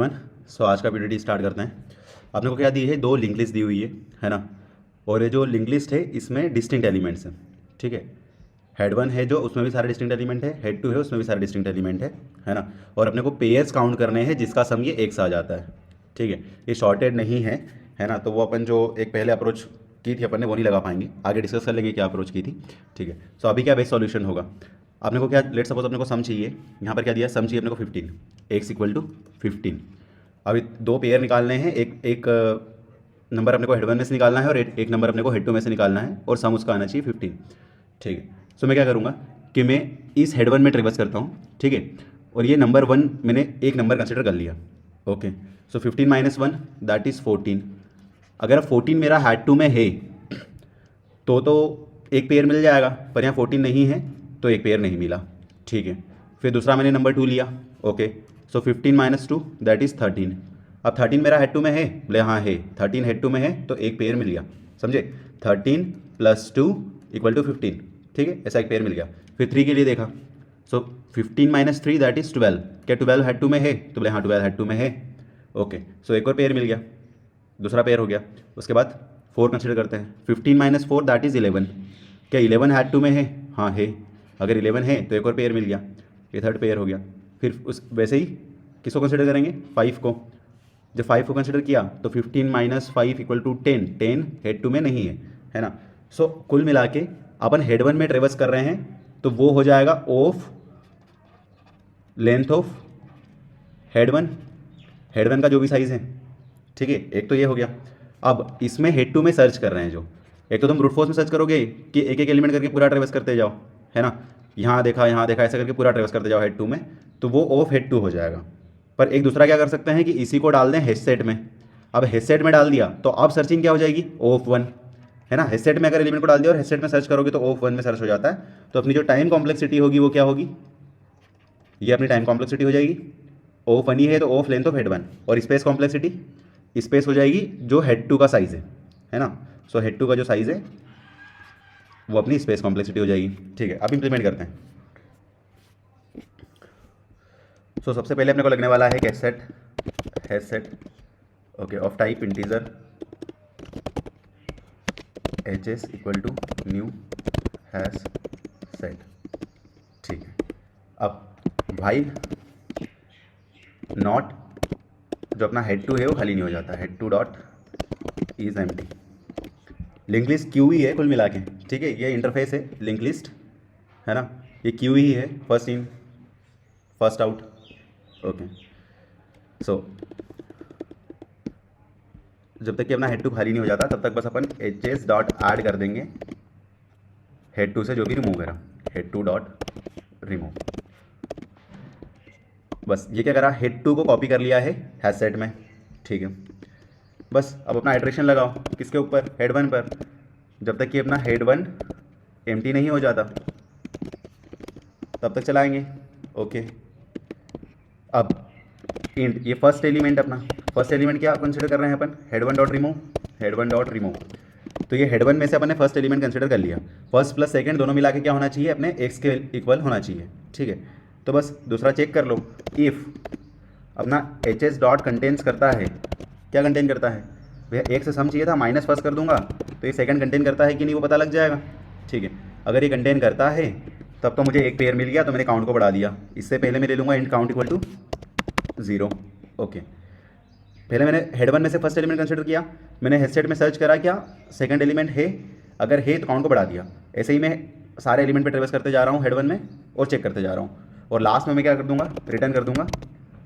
One so आज का PDD start करते हैं। आपने को क्या दी है, दो लिंक लिस्ट दी हुई है ना। और ये जो लिंक लिस्ट है इसमें डिस्टिंक्ट एलिमेंट्स हैं, ठीक है। हेड वन है जो, उसमें भी सारे डिस्टिंक्ट एलिमेंट है। हेड टू है, उसमें भी सारे डिस्टिंक्ट एलिमेंट है ना। और अपने को पेयर्स काउंट करने हैं जिसका सम ये एक सा आ जाता है, ठीक है। ये शॉर्टेड नहीं है ना। तो वो अपन जो एक पहले अप्रोच की थी अपन ने वो नहीं लगा पाएंगे, आगे डिस्कस कर लेंगे क्या अप्रोच की थी, ठीक है। सो अभी क्या बेस्ट सॉल्यूशन होगा, आपने को क्या, लेट सपोज अपने को सम चाहिए, यहाँ पर क्या दिया, सम चाहिए अपने को 15, एक्स इक्वल टू 15। अभी दो पेयर निकालने हैं, एक नंबर अपने को हेड वन में से निकालना है और एक नंबर अपने को हेड टू में से निकालना है, और सम उसका आना चाहिए 15, ठीक है। सो मैं क्या करूँगा कि मैं इस हेड वन में ट्रेवर्स करता हूँ, ठीक है। और ये नंबर वन मैंने एक नंबर कंसिडर कर लिया, okay. So 15 minus one that is 14। अगर 14 मेरा हेड टू में है तो एक पेयर मिल जाएगा, पर यहाँ 14 नहीं है तो एक पेयर नहीं मिला, ठीक है। फिर दूसरा मैंने नंबर 2 लिया, okay. So 15 minus two that is 13। अब 13 मेरा हेड टू में है, बोले हाँ है, 13 हेड टू में है तो एक पेयर मिल गया, समझे। 13 प्लस 2 इक्वल टू 15, ठीक है, ऐसा एक पेयर मिल गया। फिर 3 के लिए देखा, सो 15 माइनस 3 दैट इज़ 12। क्या 12 हेड टू में है, तो बोले हाँ 12 हेड टू में है, ओके। सो एक और पेयर मिल गया, दूसरा पेयर हो गया। उसके बाद 4 कंसिडर करते हैं, 15 माइनस 4 दैट इज़ 11। क्या 11 हेड टू में है, हाँ है। अगर 11 है तो एक और पेयर मिल गया, ये थर्ड पेयर हो गया। फिर उस वैसे ही किसको कंसिडर करेंगे, 5 को। जब 5 को कंसिडर किया तो 15 minus 5 equal to 10, 10 head two में नहीं है ना। सो कुल मिला के अपन हेड वन में ट्रेवर्स कर रहे हैं तो वो हो जाएगा of length of head one का जो भी साइज़ है, ठीक है। एक तो ये हो गया। अब इसमें हेड टू में सर्च कर रहे हैं जो, एक तो तुम ब्रूट फोर्स में सर्च करोगे कि एक एक एलिमेंट करके पूरा ट्रेवर्स करते जाओ, है ना। यहाँ देखा ऐसा करके पूरा ट्रेवर्स करते जाओ हेड टू में, तो वो ऑफ हेड टू हो जाएगा। पर एक दूसरा क्या कर सकते हैं कि इसी को डाल दें हेड सेट में। अब हेड सेट में डाल दिया तो अब सर्चिंग क्या हो जाएगी, ऑफ वन, है ना। हेड सेट में अगर एलिमेंट को डाल दिया और हेड सेट में सर्च करोगे तो ऑफ वन में सर्च हो जाता है। तो अपनी जो टाइम कॉम्प्लेक्सिटी होगी वो क्या होगी, ये अपनी टाइम कॉम्प्लेक्सिटी हो जाएगी। ऑफ वन ही है तो of length of head one, और स्पेस कॉम्प्लेक्सिटी, स्पेस हो जाएगी जो हेड टू का साइज़ है ना। सो हेड टू का जो साइज़ है वो अपनी स्पेस कॉम्प्लेक्सिटी हो जाएगी, ठीक है। अब इंप्लीमेंट करते हैं। सो सबसे पहले अपने को लगने वाला है कि hash set, okay, of type integer H S equal to new hash set, ठीक है। अब वाइल नॉट, जो अपना हेड टू है वो खाली नहीं हो जाता, head to dot is empty. Link list queue ही है कुल मिला के, ठीक है। ये इंटरफेस है लिंक लिस्ट, है ना। ये क्यू ही है, first in first out, okay. So जब तक कि अपना हेड टू खाली नहीं हो जाता तब तक बस अपन एच एस डॉट ऐड कर देंगे हेड टू से जो भी रिमूव करा, हेड टू डॉट रिमूव। बस ये क्या करा, हेड टू को कॉपी कर लिया है हैश सेट में, ठीक है। बस अब अपना आइट्रेशन लगाओ किसके ऊपर, हेड वन पर। जब तक कि अपना हेड वन एम्प्टी नहीं हो जाता तब तक चलाएंगे, ओके। अब इंट, ये फर्स्ट एलिमेंट अपना, फर्स्ट एलिमेंट क्या कंसिडर कर रहे हैं अपन, head one dot remove, head one dot remove. तो ये हेड वन में से अपन ने फर्स्ट एलिमेंट कंसिडर कर लिया। फर्स्ट प्लस सेकंड दोनों मिला के क्या होना चाहिए, अपने एक्स के इक्वल होना चाहिए, ठीक है। तो बस दूसरा चेक कर लो, इफ़ अपना एच एस डॉट कंटेन्स करता है, क्या कंटेन करता है भैया, एक से सम चाहिए था, माइनस फर्स्ट कर दूंगा तो ये सेकंड कंटेन करता है कि नहीं वो पता लग जाएगा, ठीक है। अगर ये कंटेन करता है तब तो मुझे एक पेयर मिल गया, तो मैंने काउंट को बढ़ा दिया। इससे पहले मैं ले लूँगा int count equal to 0, okay. पहले मैंने हेड वन में से फर्स्ट एलिमेंट कंसिडर किया, मैंने हेड सेट में सर्च करा क्या सेकंड एलिमेंट है, अगर है तो काउंट को बढ़ा दिया। ऐसे ही मैं सारे एलिमेंट पे ट्रेवर्स करते जा रहा हूँ हेड वन में और चेक करते जा रहा हूँ, और लास्ट में मैं क्या कर दूंगा, रिटर्न कर दूंगा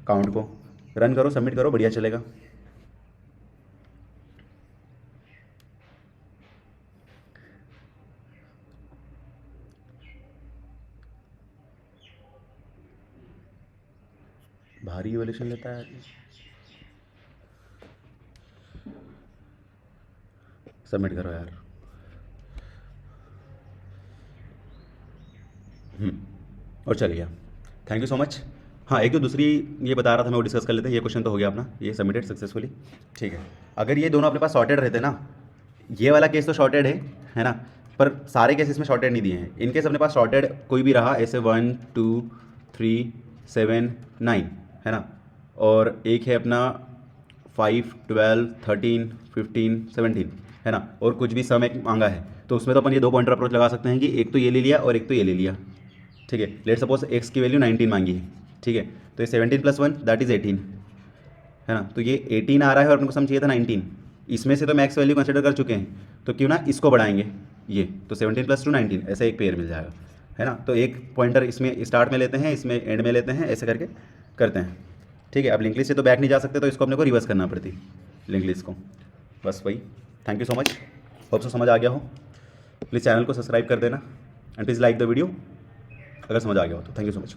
काउंट को। रन करो, सबमिट करो, बढ़िया चलेगा। भारी इवोल्यूशन लेता है, सबमिट करो यार। और चल गया, थैंक यू सो मच। हाँ, एक जो दूसरी ये बता रहा था मैं वो डिस्कस कर लेते हैं। ये क्वेश्चन तो हो गया अपना, ये सबमिटेड सक्सेसफुली, ठीक है। अगर ये दोनों अपने पास सॉर्टेड रहते ना, ये वाला केस तो शॉर्टेड है ना, पर सारे केस इसमें शॉर्टेड नहीं दिए हैं। इनकेस अपने पास शॉर्टेड कोई भी रहा, ऐसे 1 2 3 7 9, है ना, और एक है अपना 5, 12, 13, 15, 17, है ना, और कुछ भी सम एक मांगा है, तो उसमें तो अपन ये दो पॉइंटर अप्रोच लगा सकते हैं कि एक तो ये ले लिया और एक तो ये ले लिया। ठीक है, लेट सपोज एक्स की वैल्यू 19 मांगी है। ठीक है, तो ये 17 + 1 दैट इज़ 18, है ना, तो ये 18 आ रहा है और अपने को सम चाहिए था 19। इसमें से तो मैक्स वैल्यू कंसिडर कर चुके हैं, तो क्यों ना इसको बढ़ाएंगे, ये तो 17 + 2 19, ऐसा एक पेयर मिल जाएगा, है ना। तो एक पॉइंटर इसमें स्टार्ट में लेते हैं, इसमें एंड में लेते हैं, ऐसे करके करते हैं। ठीक है, अब लिंक लिस्ट से तो बैक नहीं जा सकते, तो इसको अपने को रिवर्स करना पड़ती लिंक लिस्ट को। बस वही, thank you so much, hope so समझ आ गया हो। प्लीज़ चैनल को सब्सक्राइब कर देना and please like the video अगर समझ आ गया हो तो। Thank you so much.